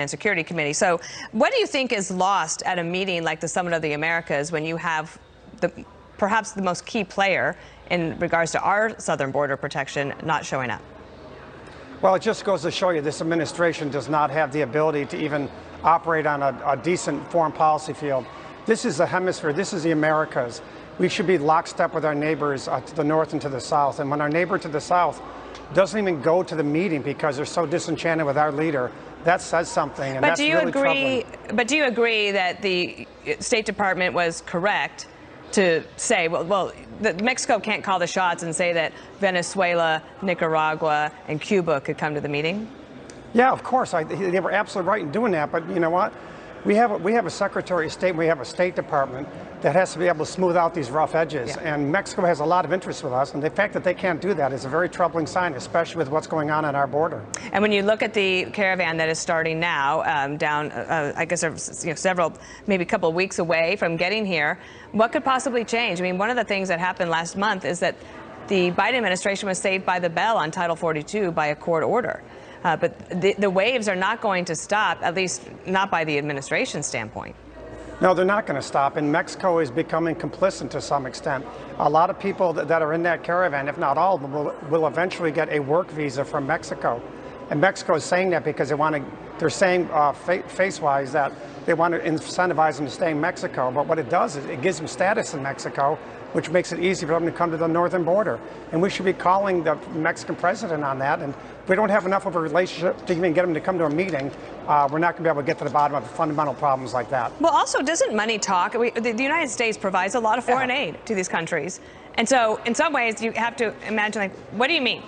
and Security Committee. So what do you think is lost at a meeting like the Summit of the Americas when you have perhaps the most key player in regards to our southern border protection not showing up? Well, it just goes to show you this administration does not have the ability to even operate on a decent foreign policy field. This is the hemisphere, this is the Americas. We should be lockstep with our neighbors to the north and to the south. And when our neighbor to the south doesn't even go to the meeting because they're so disenchanted with our leader, that says something, and that's really troubling. But do you agree that the State Department was correct to say, well, Mexico can't call the shots and say that Venezuela, Nicaragua, and Cuba could come to the meeting? Yeah, of course. They were absolutely right in doing that. But you know what? We have a Secretary of State, we have a State Department that has to be able to smooth out these rough edges. Yeah. And Mexico has a lot of interest with us, and the fact that they can't do that is a very troubling sign, especially with what's going on our border. And when you look at the caravan that is starting now, down, I guess, several, maybe a couple of weeks away from getting here, what could possibly change? I mean, one of the things that happened last month is that the Biden administration was saved by the bell on Title 42 by a court order. But the waves are not going to stop, at least not by the administration standpoint. No, they're not going to stop, and Mexico is becoming complicit to some extent. A lot of people that are in that caravan, if not all of them, will eventually get a work visa from Mexico. And Mexico is saying that because they're saying face-wise that they want to incentivize them to stay in Mexico. But what it does is it gives them status in Mexico, which makes it easy for them to come to the northern border. And we should be calling the Mexican president on that. And if we don't have enough of a relationship to even get them to come to a meeting, we're not going to be able to get to the bottom of fundamental problems like that. Well, also, doesn't money talk? The United States provides a lot of foreign aid to these countries. And so in some ways, you have to imagine, like, what do you mean?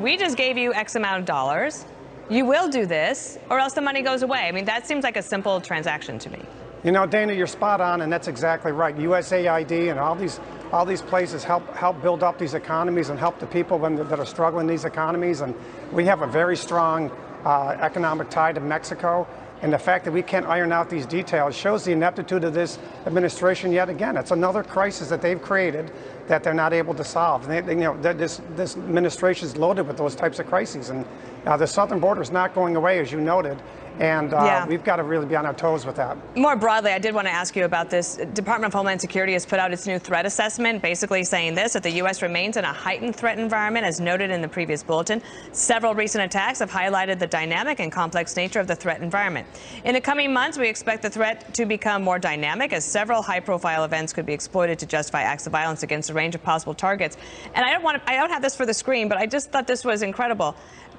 We just gave you X amount of dollars. You will do this, or else the money goes away. I mean, that seems like a simple transaction to me. You know, Dana, you're spot on, and that's exactly right. USAID and all these places help build up these economies and help the people that are struggling in these economies. And we have a very strong economic tie to Mexico. And the fact that we can't iron out these details shows the ineptitude of this administration yet again. It's another crisis that they've created that they're not able to solve. And this administration is loaded with those types of crises. And the southern border is not going away, as you noted. And we've got to really be on our toes with that. More broadly, I did want to ask you about this. Department of Homeland Security has put out its new threat assessment, basically saying this, that the U.S. remains in a heightened threat environment, as noted in the previous bulletin. Several recent attacks have highlighted the dynamic and complex nature of the threat environment. In the coming months, we expect the threat to become more dynamic, as several high-profile events could be exploited to justify acts of violence against a range of possible targets. And I don't have this for the screen, but I just thought this was incredible.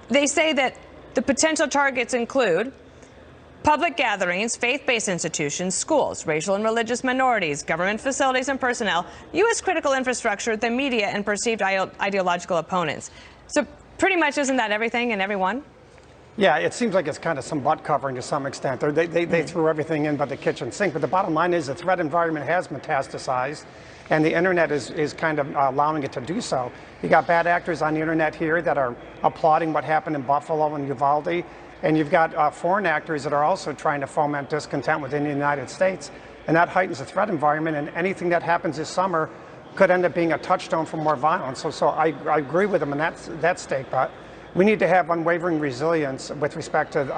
They say that the potential targets include public gatherings, faith-based institutions, schools, racial and religious minorities, government facilities and personnel, U.S. critical infrastructure, the media, and perceived ideological opponents. So pretty much, isn't that everything and everyone? Yeah, it seems like it's kind of some butt covering to some extent. They threw everything in but the kitchen sink. But the bottom line is the threat environment has metastasized, and the internet is kind of allowing it to do so. You got bad actors on the internet here that are applauding what happened in Buffalo and Uvalde. And you've got foreign actors that are also trying to foment discontent within the United States. And that heightens the threat environment, and anything that happens this summer could end up being a touchstone for more violence. So I agree with them in that stake, but we need to have unwavering resilience with respect to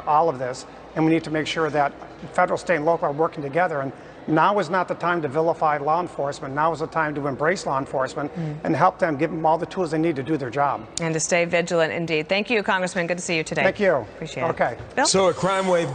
all of this. And we need to make sure that federal, state, and local are working together. And now is not the time to vilify law enforcement. Now is the time to embrace law enforcement and help them, give them all the tools they need to do their job. And to stay vigilant, indeed. Thank you, Congressman. Good to see you today. Thank you. Appreciate it. Okay. Bill? So a crime wave